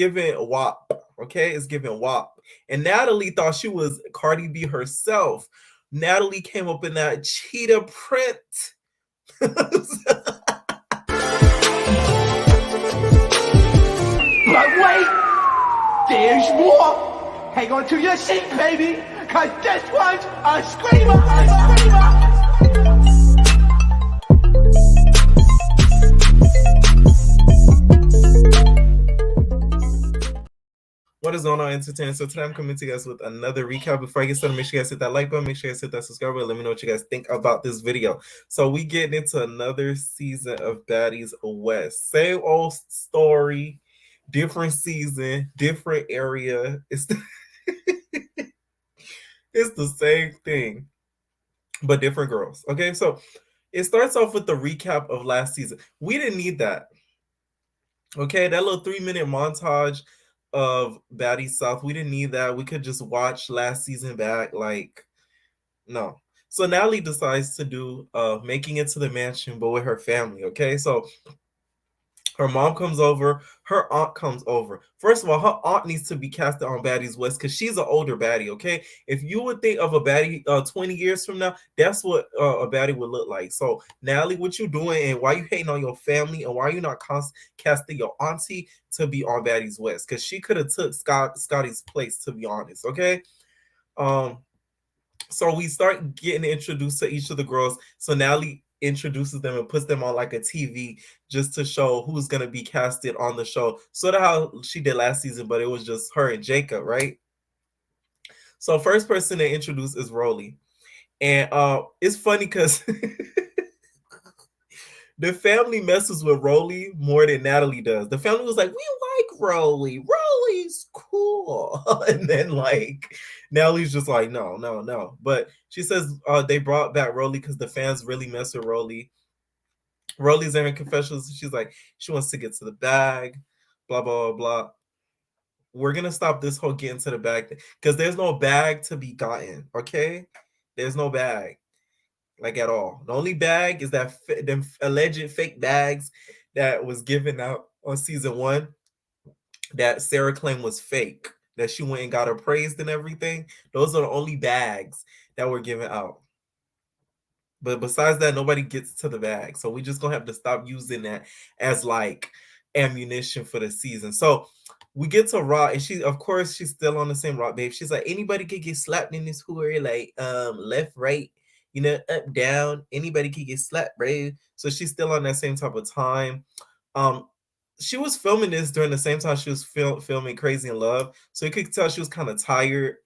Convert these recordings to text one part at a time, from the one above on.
giving WAP. Okay, it's giving WAP. And Natalie thought she was Cardi B herself. Natalie came up in that cheetah print. But wait, there's more. Hang on to your seat, baby, cause this one's a screamer, a screamer. What is going on, entertainment? So today I'm coming to you guys with another recap. Before I get started, make sure you guys hit that like button, make sure you guys hit that subscribe button. Let me know what you guys think about this video. So we getting into another season of Baddies West. Same old story, different season, different area. It's it's the same thing, but different girls. Okay, so it starts off with the recap of last season. We didn't need that. Okay, that little 3-minute montage of Baddies South, we didn't need that. We could just watch last season back. Like, no. So Natalie decides to do making it to the mansion, but with her family. Okay, so her mom comes over, her aunt comes over. First of all, her aunt needs to be casted on Baddies West because she's an older baddie, okay? If you would think of a baddie 20 years from now, that's what a baddie would look like. So, Natalie, what you doing and why you hating on your family and why are you not casting your auntie to be on Baddies West? Because she could have took Scotty's place, to be honest, okay? So we start getting introduced to each of the girls. So Natalie introduces them and puts them on like a TV just to show who's gonna be casted on the show. Sort of how she did last season, but it was just her and Jacob, right? So first person they introduce is Rolly. And it's funny because the family messes with Rolly more than Natalie does. The family was like, we like Rolly. Rolly's cool. And then like Natalie's just like, no, no, no. But she says they brought back Rolly because the fans really mess with Rolly. Rolly's in her confessions. She's like, she wants to get to the bag, blah, blah, blah, blah. We're going to stop this whole getting to the bag because there's no bag to be gotten, okay? There's no bag. Like at all. The only bag is that them alleged fake bags that was given out on season 1 that Sarah claimed was fake, that she went and got appraised and everything. Those are the only bags that were given out. But besides that, nobody gets to the bag. So we just gonna have to stop using that as like ammunition for the season. So we get to Rock, and she, of course, she's still on the same Rock, babe. She's like, anybody could get slapped in this hooer, like left, right, you know, up, down. Anybody could get slapped, bro. So she's still on that same type of time. She was filming this during the same time she was filming Crazy in Love. So you could tell she was kind of tired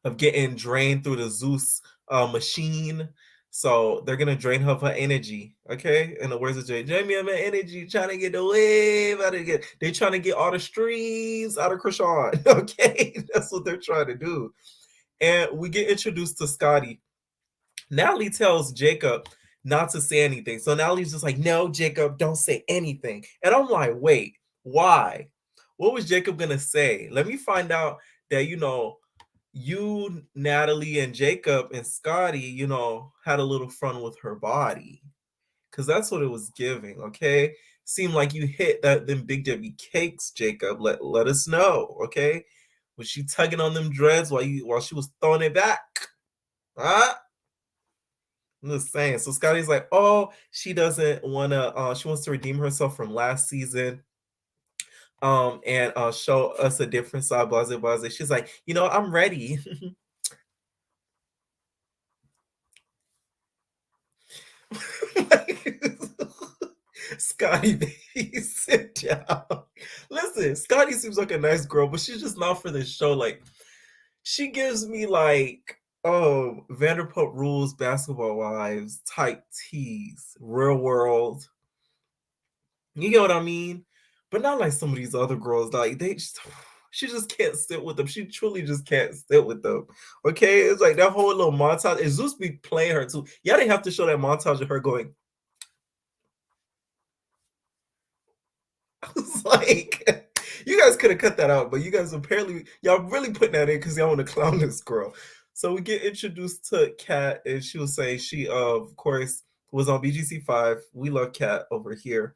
of getting drained through the Zeus machine. So they're gonna drain her of her energy. Okay. In the words of Jay, drain me of my energy, trying to get the wave out of it. They're trying to get all the streams out of Krishan. Okay. That's what they're trying to do. And we get introduced to Scotty. Natalie tells Jacob not to say anything. So Natalie's just like, no, Jacob, don't say anything. And I'm like, wait, why? What was Jacob gonna say? Let me find out that, you know, you, Natalie, and Jacob and Scotty, you know, had a little fun with her body. Because that's what it was giving, okay? Seemed like you hit that them Big Debbie cakes, Jacob. Let us know, okay? Was she tugging on them dreads while she was throwing it back? Huh? I'm just saying. So Scotty's like, oh, she doesn't wanna she wants to redeem herself from last season. And show us a different side, blah, blah, blah. She's like, you know, I'm ready. Scotty, baby, sit down. Listen, Scotty seems like a nice girl, but she's just not for this show. Like, she gives me like, oh, Vanderpump Rules, Basketball Wives type tease, Real World. You get what I mean? But not like some of these other girls. Like she just can't sit with them. She truly just can't sit with them. Okay, it's like that whole little montage. And Zeus be playing her too. Yeah, they have to show that montage of her going. It's like you guys could have cut that out, but you guys apparently y'all really putting that in because y'all want to clown this girl. So we get introduced to Kat, and she will say she, of course, was on BGC5. We love Kat over here.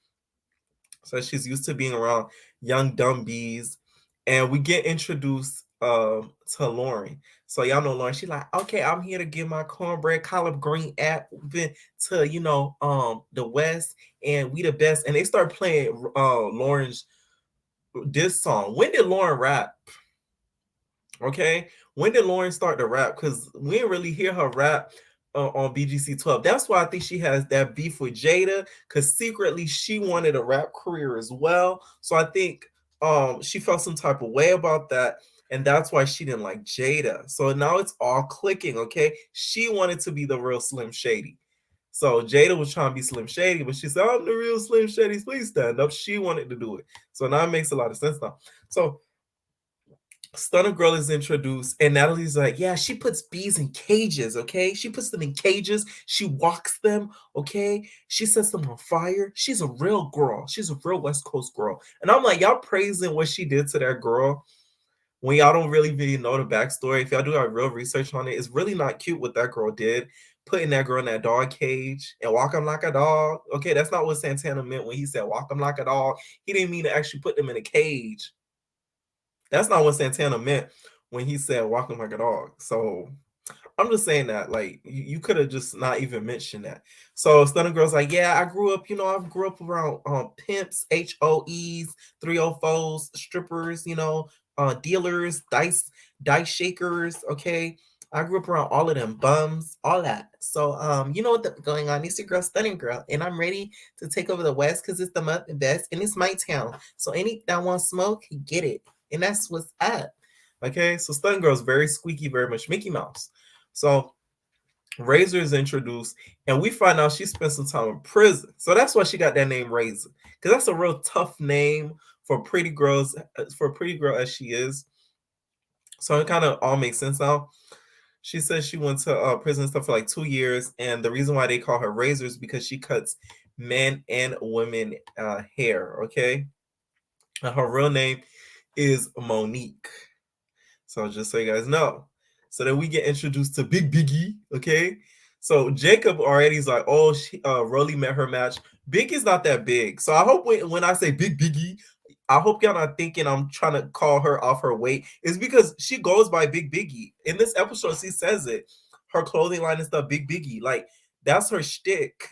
So she's used to being around Young Dumb Bees, and we get introduced to Lauren. So y'all know Lauren. She's like, okay, I'm here to get my cornbread collard green app to the West, and we the best. And they start playing Lauren's this song. When did Lauren rap? Okay, when did Lauren start to rap? Because we didn't really hear her rap on BGC 12. That's why I think she has that beef with Jada, because secretly she wanted a rap career as well. So I think she felt some type of way about that, and that's why she didn't like Jada. So now it's all clicking. Okay, she wanted to be the real Slim Shady. So Jada was trying to be Slim Shady, but she said, I'm the real Slim Shady. Please stand up. She wanted to do it. So now it makes a lot of sense now. So Stunner Girl is introduced, and Natalie's like, yeah, she puts bees in cages, okay? She puts them in cages. She walks them, okay? She sets them on fire. She's a real girl. She's a real West Coast girl. And I'm like, y'all praising what she did to that girl when y'all don't really know the backstory. If y'all do our real research on it, it's really not cute what that girl did. Putting that girl in that dog cage and walk them like a dog. Okay, that's not what Santana meant when he said walk them like a dog. He didn't mean to actually put them in a cage. That's not what Santana meant when he said walking like a dog. So I'm just saying that, like, you could have just not even mentioned that. So Stunner Girl's like, yeah, I grew up around pimps, HOEs, 304s, strippers, dealers, dice shakers, okay? I grew up around all of them, bums, all that. So you know what's going on. It's your girl, Stunning Girl, and I'm ready to take over the West because it's the best, and it's my town. So any that want smoke, get it. And that's what's up. Okay, so Stunning Girl's very squeaky, very much Mickey Mouse. So Razor is introduced, and we find out she spent some time in prison. So that's why she got that name Razor, because that's a real tough name for pretty girls, for a pretty girl as she is. So it kind of all makes sense now. She says she went to prison and stuff for like 2 years, and the reason why they call her Razor is because she cuts men and women hair. Okay, and her real name is Monique. So just so you guys know. So then we get introduced to Big Biggie, okay? So Jacob already is like, oh, Rolly met her match. Big is not that big. So I hope when I say Big Biggie, I hope y'all not thinking I'm trying to call her off her weight. It's because she goes by Big Biggie. In this episode, she says it. Her clothing line and stuff, Big Biggie. Like, that's her shtick.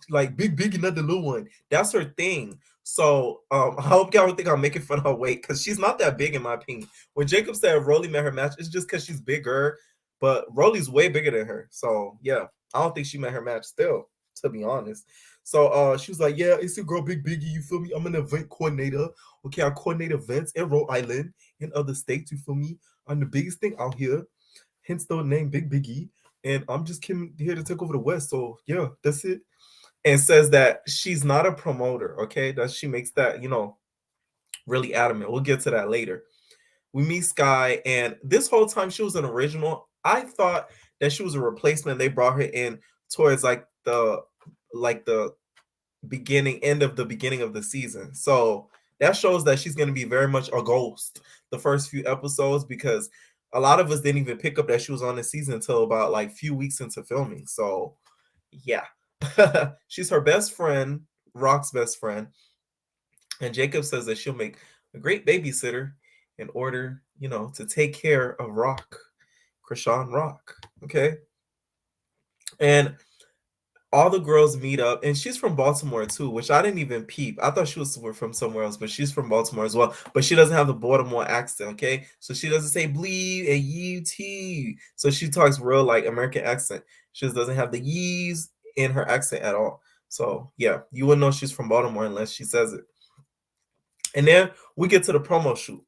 Like, Big Biggie, not the little one. That's her thing. So I hope y'all don't think I'm making fun of her weight, because she's not that big in my opinion. When Jacob said Rolly met her match, it's just because she's bigger, but Rolly's way bigger than her. So yeah, I don't think she met her match still, to be honest. So she was like, yeah, it's your girl Big Biggie, you feel me? I'm an event coordinator. Okay, I coordinate events in Rhode Island and other states, you feel me? I'm the biggest thing out here, hence the name Big Biggie. And I'm just came here to take over the West. So yeah, that's it. And says that she's not a promoter, okay? That she makes that, really adamant. We'll get to that later. We meet Sky, and this whole time she was an original. I thought that she was a replacement. They brought her in towards the end of the beginning of the season. So that shows that she's going to be very much a ghost the first few episodes, because a lot of us didn't even pick up that she was on the season until about like few weeks into filming. So yeah. She's her best friend, Rock's best friend. And Jacob says that she'll make a great babysitter in order, to take care of Rock, Krishan Rock. Okay. And all the girls meet up, and she's from Baltimore too, which I didn't even peep. I thought she was from somewhere else, but she's from Baltimore as well. But she doesn't have the Baltimore accent, okay? So she doesn't say bleed and you tea. So she talks real like American accent. She just doesn't have the yees in her accent at all. So yeah, you wouldn't know she's from Baltimore unless she says it. And then we get to the promo shoot.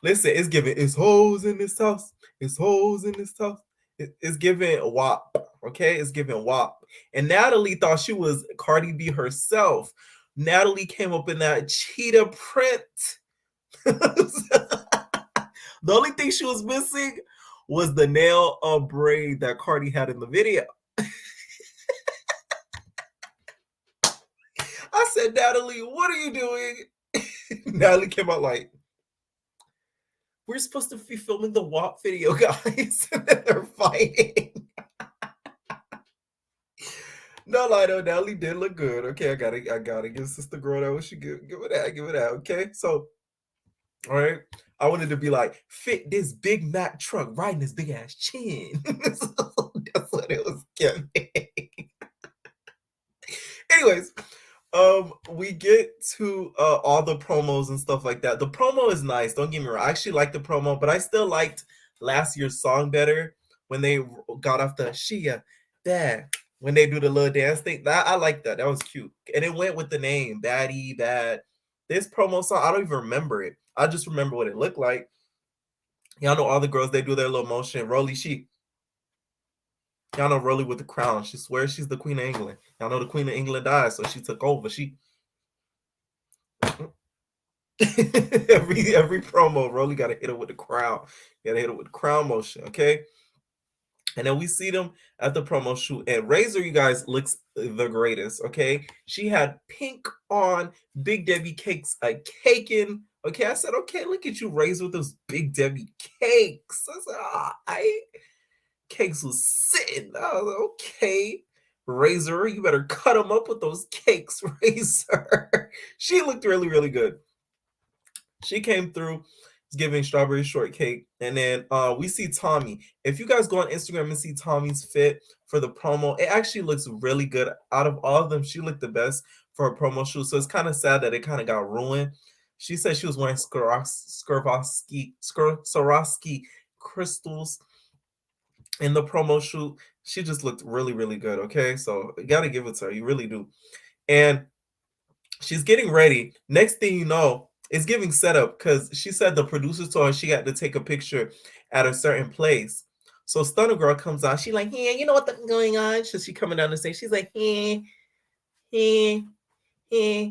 Listen, it's hoes in this house. It's hoes in this house. It's giving WAP. Okay, it's giving WAP. And Natalie thought she was Cardi B herself. Natalie came up in that cheetah print. The only thing she was missing was the nail braid that Cardi had in the video. I said, Natalie, what are you doing? Natalie came out like, we're supposed to be filming the WAP video, guys. And then they're fighting. No lie though, Natalie did look good. Okay, I gotta give Sister Girl that what she give it that. Okay. So All right. I wanted to be like, fit this Big Mac truck right in his big ass chin. So that's what it was giving. Anyways, we get to all the promos and stuff like that. The promo is nice, don't get me wrong. I actually like the promo, but I still liked last year's song better when they got off the Shia Dad. When they do the little dance thing. That I like that. That was cute. And it went with the name, Baddie, Bad. This promo song, I don't even remember it. I just remember what it looked like. Y'all know all the girls, they do their little motion. Rolly she. Y'all know Rolly with the crown. She swears she's the Queen of England. Y'all know the Queen of England died, so she took over. She every promo, Rolly gotta hit her with the crown. Gotta hit her with the crown motion, okay? And then we see them at the promo shoot. And Razor, you guys, looks the greatest, okay? She had pink on, Big Debbie cakes, a caking. Okay, I said, okay, look at you, Razor, with those Big Debbie cakes. I said, cakes was sitting. I was like, okay, Razor, you better cut them up with those cakes, Razor. She looked really, really good. She came through giving strawberry shortcake. And then we see Tommy. If you guys go on Instagram and see Tommy's fit for the promo, it actually looks really good. Out of all of them, she looked the best for a promo shoot. So it's kind of sad that it kind of got ruined. She said she was wearing Swarovski crystals in the promo shoot. She just looked really, really good. Okay, so you gotta give it to her. You really do. And she's getting ready. Next thing you know, it's giving setup because she said the producers told her she had to take a picture at a certain place. So Stunner Girl comes out. She like, yeah, you know what's going on? So she coming down the stage. She's like, yeah, yeah, yeah,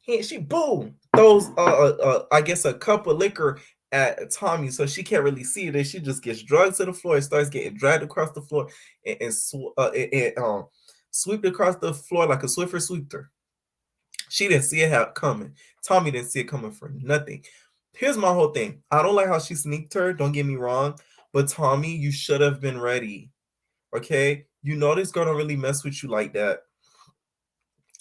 yeah. She boom throws I guess a cup of liquor at Tommy, so she can't really see it. And she just gets dragged to the floor and starts getting dragged across the floor and swept across the floor like a Swiffer sweeped her. She didn't see it coming. Tommy didn't see it coming for nothing. Here's my whole thing. I don't like how she sneaked her. Don't get me wrong. But Tommy, you should have been ready. Okay? You know this girl don't really mess with you like that.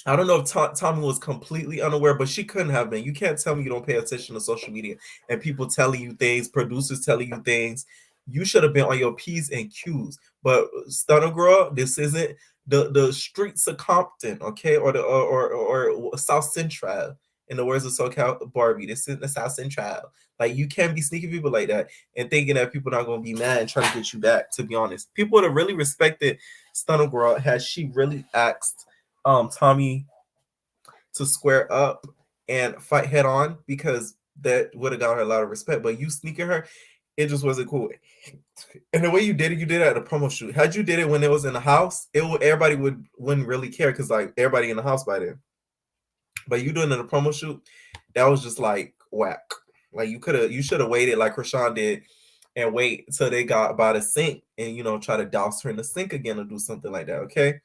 I don't know if Tommy was completely unaware, but she couldn't have been. You can't tell me you don't pay attention to social media and people telling you things, producers telling you things. You should have been on your P's and Q's. But Stunner Girl, this isn't the streets of Compton, okay, or the or South Central. In the words of SoCal Barbie, this isn't the South Central. Like you can't be sneaking people like that and thinking that people are not gonna be mad and trying to get you back. To be honest, people would have really respected Stunner Girl had she really asked Tommy to square up and fight head on because that would have got her a lot of respect. But you sneaking her, it just wasn't cool. And the way you did it at a promo shoot. Had you did it when it was in the house, everybody wouldn't really care because like everybody in the house by then. But you doing it in a promo shoot, that was just like whack. Like you should have waited like Rashawn did and wait until they got by the sink and try to douse her in the sink again or do something like that. Okay.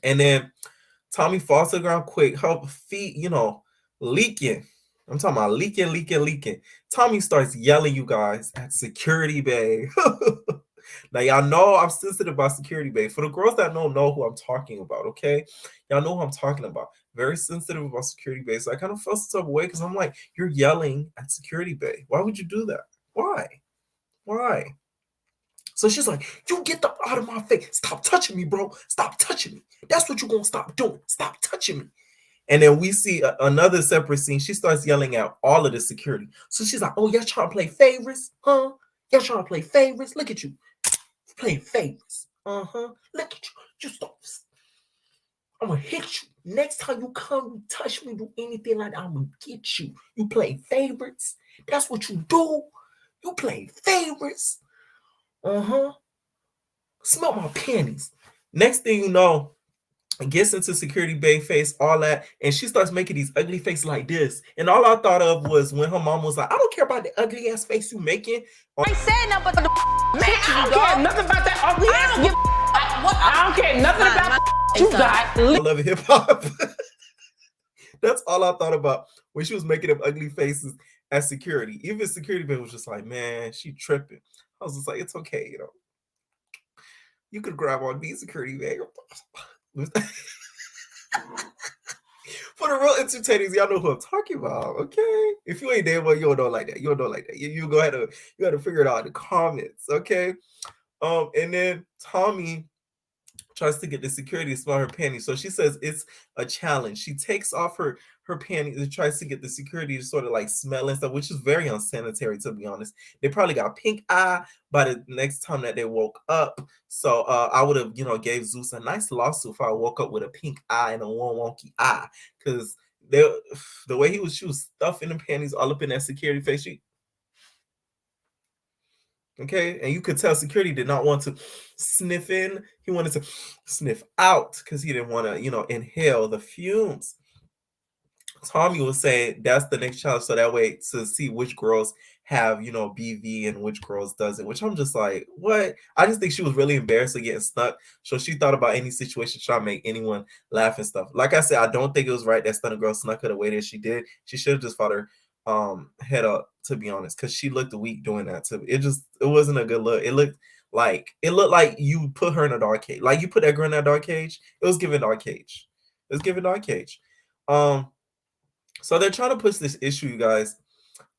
And then Tommy falls to the ground quick, her feet, leaking. I'm talking about leaking. Tommy starts yelling, you guys, at Security Bay. Now, y'all know I'm sensitive about Security Bay. For the girls that know who I'm talking about, okay? Y'all know who I'm talking about. Very sensitive about Security Bay. So I kind of felt some type of way because I'm like, you're yelling at Security Bay. Why would you do that? Why? So she's like, you get the out of my face. Stop touching me, bro. Stop touching me. That's what you're going to stop doing. Stop touching me. And then we see another separate scene. She starts yelling at all of the security. So she's like, oh, y'all trying to play favorites? Huh? Y'all trying to play favorites? Look at you. Playing favorites. Uh-huh. Look at you. You stop. I'm going to hit you. Next time you come, touch me, do anything like that, I'm going to get you. You play favorites. That's what you do. You play favorites. Uh-huh. Smell my panties. Next thing you know, gets into Security Bay face, all that, and she starts making these ugly faces like this. And all I thought of was when her mom was like, I don't care about the ugly ass face you making. I ain't saying nothing but the Man, I don't care nothing about that ugly ass. I don't care nothing about you got. I love hip hop. That's all I thought about when she was making them ugly faces at security. Even Security Bay was just like, man, she tripping. I was just like, it's okay, you could grab on me, Security Bay. For the real entertainers, y'all know who I'm talking about, okay? If you ain't there, well, you don't know like that. You don't know like that. You go ahead and you got to figure it out in the comments, okay? And then Tommy tries to get the security to smell her panties. So she says it's a challenge. She takes off her panties and tries to get the security to sort of like smell and stuff, which is very unsanitary to be honest. They probably got pink eye by the next time that they woke up. So I would have, gave Zeus a nice lawsuit if I woke up with a pink eye and a one wonky eye. Because the way she was stuffing the panties all up in that security face. Okay, and you could tell security did not want to sniff in. He wanted to sniff out because he didn't want to, inhale the fumes. Tommy was saying that's the next challenge, so that way to see which girls have, BV and which girls doesn't. Which I'm just like, what? I just think she was really embarrassed of getting stuck, so she thought about any situation trying to make anyone laugh and stuff. Like I said, I don't think it was right that Stunner Girl snuck her the way that she did. She should have just fought her head up, to be honest, because she looked weak doing that too. It wasn't a good look. It looked like you put her in a dark cage. Like you put that girl in that dark cage. It was giving dark cage. It was giving dark cage. So they're trying to push this issue, you guys,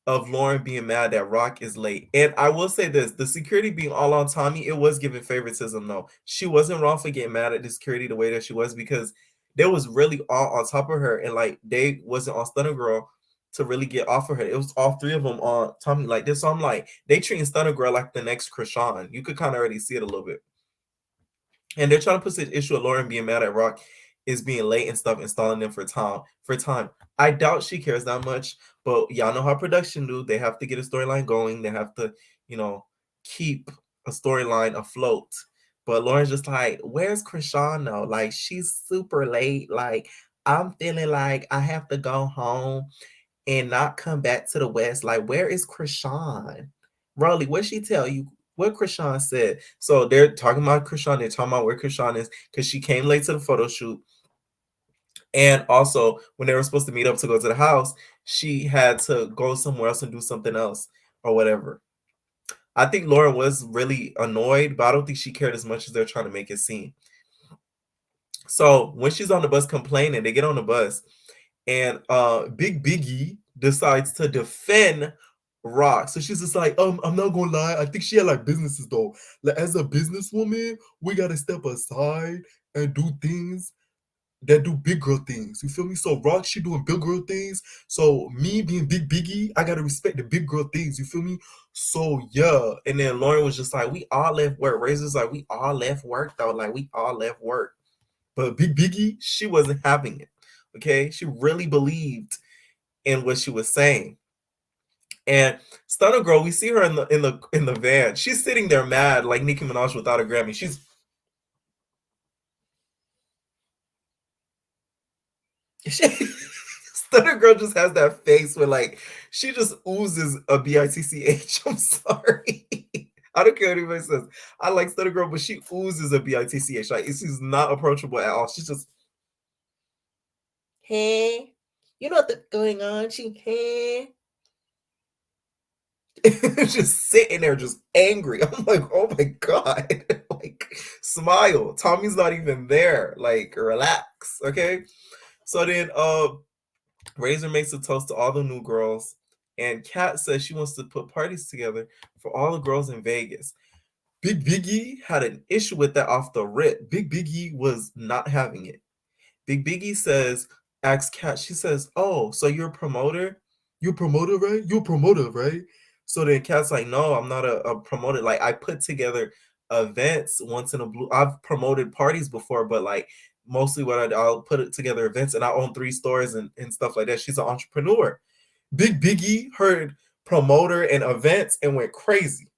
of Lauren being mad that Rock is late. And I will say this, the security being all on Tommy, it was giving favoritism, though. She wasn't wrong for getting mad at the security the way that she was, because they was really all on top of her, and like they wasn't on Stunner Girl to really get off of her. It was all three of them on Tommy like this. So I'm like, they treating Stunner Girl like the next Krishan. You could kind of already see it a little bit. And they're trying to push the issue of Lauren being mad at Rock is being late and stuff, installing them for time. I doubt she cares that much, but y'all know how production do. They have to get a storyline going. They have to, keep a storyline afloat. But Lauren's just like, where's Krishan now? Like, she's super late. Like, I'm feeling like I have to go home and not come back to the West. Like, where is Krishan? Rolly, what she tell you? What Krishan said? So they're talking about Krishan. They're talking about where Krishan is because she came late to the photo shoot. And also, when they were supposed to meet up to go to the house, she had to go somewhere else and do something else or whatever. I think Lauren was really annoyed, but I don't think she cared as much as they're trying to make it seem. So when she's on the bus complaining, they get on the bus, and Big Biggie decides to defend Rock. So she's just like, I'm not gonna lie, I think she had like businesses though. Like as a businesswoman, we gotta step aside and do things that do big girl things. You feel me? So Rock, she doing big girl things. So me being Big Biggie, I gotta respect the big girl things. You feel me? So yeah. And then Lauren was just like, we all left work. Razor's like, we all left work though. Like we all left work. But Big Biggie, she wasn't having it. Okay, she really believed in what she was saying. And Stunner Girl, we see her in the van. She's sitting there mad, like Nicki Minaj without a Grammy. Stunner Girl just has that face where like she just oozes a bitch. I'm sorry. I don't care what anybody says. I like Stunner Girl, but she oozes a bitch. Like she's not approachable at all. She's just, hey, you know what's going on? Hey. Just sitting there, just angry. I'm like, oh my god, like smile. Tommy's not even there. Like, relax, okay? So then, Razor makes a toast to all the new girls, and Kat says she wants to put parties together for all the girls in Vegas. Big Biggie had an issue with that off the rip. Big Biggie was not having it. Big Biggie asks Kat, she says, oh, so you're a promoter? You're a promoter, right? You're a promoter, right? So then Kat's like, no, I'm not a promoter. Like, I put together events once in a blue. I've promoted parties before, but like mostly what I'll put it together events, and I own 3 stores and stuff like that. She's an entrepreneur. Big Biggie heard promoter and events and went crazy.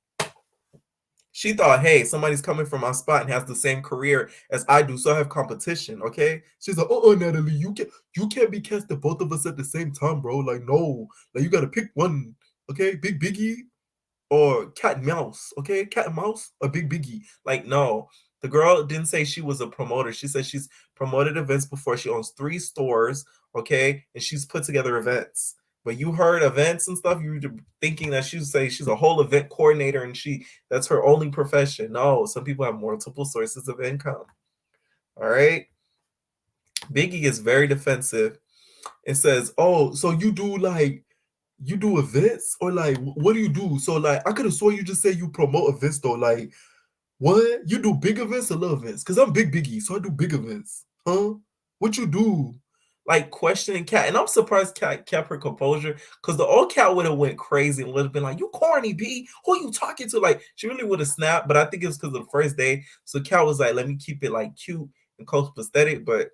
She thought, hey, somebody's coming from my spot and has the same career as I do, so I have competition, okay? She's like, Natalie, you can't be casting both of us at the same time, bro. Like, no. Like, you gotta pick one, okay? Big Biggie or Cat and Mouse, okay? Cat and Mouse or Big Biggie. Like, no. The girl didn't say she was a promoter. She said she's promoted events before. She owns 3 stores, okay? And she's put together events. But you heard events and stuff, you were thinking that she'd say she's a whole event coordinator and that's her only profession. No, some people have multiple sources of income. All right. Biggie gets very defensive and says, "Oh, so you do events or like what do you do?" So like I could have sworn you just said you promote events though. Like what? You do big events or little events? Cause I'm Big Biggie, so I do big events. Huh? What you do? Like questioning Cat, and I'm surprised Cat kept her composure, cause the old Cat would have went crazy and would have been like, "You corny B, who you talking to?" Like she really would have snapped, but I think it was because of the first day. So Cat was like, "Let me keep it like cute and close pathetic," but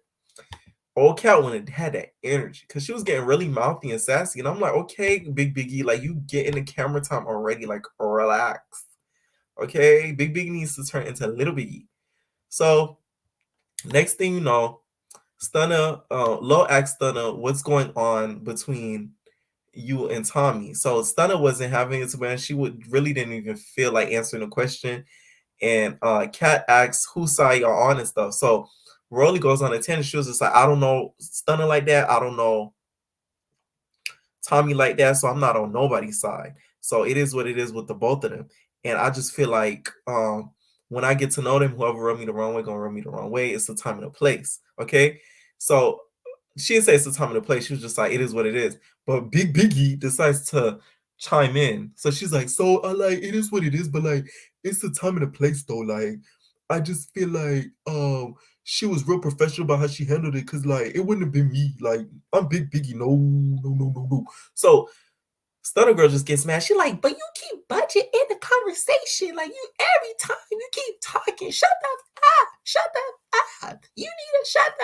old Cat when had that energy because she was getting really mouthy and sassy, and I'm like, "Okay, Big Biggie, like you get in the camera time already, like relax." Okay, Big Biggie needs to turn into Little Biggie. So next thing you know, Stunner, Low asked Stunner what's going on between you and Tommy. So Stunner wasn't having it, man. She would really didn't even feel like answering the question. And Kat asks whose side y'all on and stuff. So Rolly goes on a tangent. She was just like, I don't know Stunner like that. I don't know Tommy like that, so I'm not on nobody's side. So it is what it is with the both of them. And I just feel like when I get to know them, whoever run me the wrong way gonna run me the wrong way. It's the time and the place. Okay. So she didn't say it's the time and the place. She was just like, it is what it is. But Big Biggie decides to chime in. So she's like, so I like it is what it is, but like it's the time and the place though. Like I just feel like she was real professional about how she handled it because like it wouldn't have been me. Like I'm Big Biggie. No, no, no, no, no. So Stunner Girl just gets mad. She like, but you keep budget in the conversation. Like you every time you keep talking. Shut up. You need to shut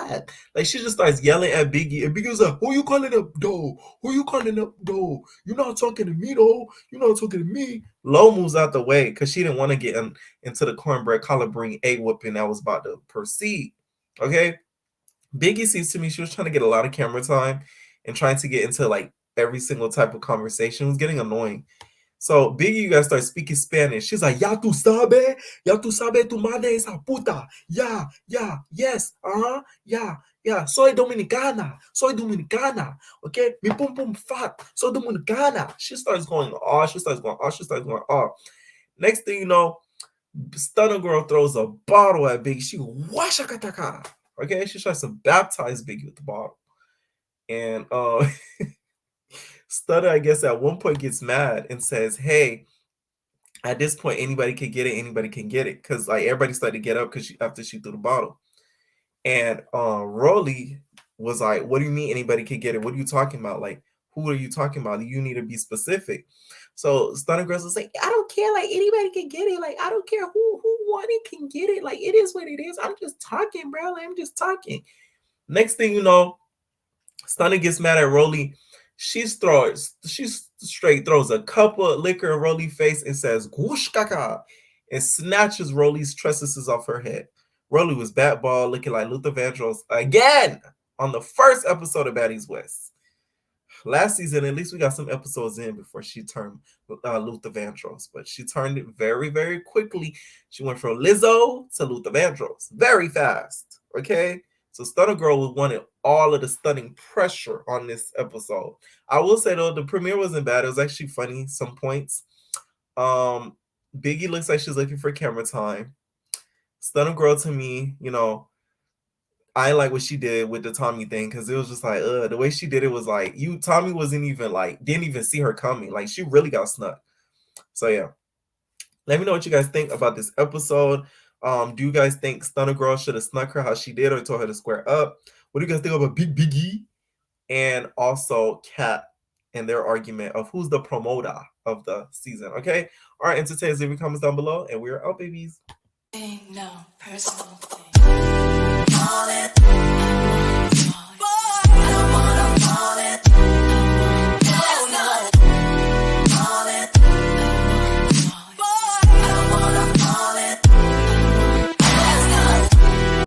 up. Like she just starts yelling at Biggie. And Biggie was like, who you calling up though? Who you calling up though? You're not talking to me though. You're not talking to me. Lo moves out the way because she didn't want to get into the cornbread collar bring a whooping that was about to proceed. Okay. Biggie seems to me she was trying to get a lot of camera time and trying to get into like every single type of conversation. It was getting annoying. So Biggie, you guys start speaking Spanish. She's like, ya tu sabe tu madre esa puta. Yeah, yes, yeah. Soy dominicana. Okay, mi pum pum fat. Soy dominicana. She starts going off. Next thing you know, Stunner Girl throws a bottle at Biggie. She washakataka. Okay, she tries to baptize Biggie with the bottle. And Stunner, I guess, at one point gets mad and says, hey, at this point, anybody can get it. Because like everybody started to get up because after she threw the bottle. And Rolly was like, what do you mean anybody can get it? What are you talking about? Like, who are you talking about? You need to be specific. So Stunner Girls was like, I don't care, like anybody can get it. Like, I don't care who wanted can get it. Like, it is what it is. I'm just talking, bro. Like, I'm just talking. Next thing you know, Stunner gets mad at Rolly. She straight throws a cup of liquor in Rolly's face and says, "Whoosh kaka," and snatches Rolly's tresses off her head. Rolly was bat ball looking like Luther Vandross again on the first episode of Baddies West. Last season, at least we got some episodes in before she turned Luther Vandross, but she turned it very, very quickly. She went from Lizzo to Luther Vandross very fast. Okay. So Stunner Girl wanted all of the stunning pressure on this episode. I will say though, the premiere wasn't bad. It was actually funny, some points. Biggie looks like she's looking for camera time. Stunner Girl to me, you know, I like what she did with the Tommy thing because it was just like, the way she did it was like Tommy wasn't even like, didn't even see her coming. Like she really got snuck. So yeah. Let me know what you guys think about this episode. Do you guys think Stunner Girl should have snuck her how she did or told her to square up? What do you guys think about Big Biggie and also Kat and their argument of who's the promoter of the season? Okay. All right, entertainers, leave your comments down below and we're out, babies. No personal thing.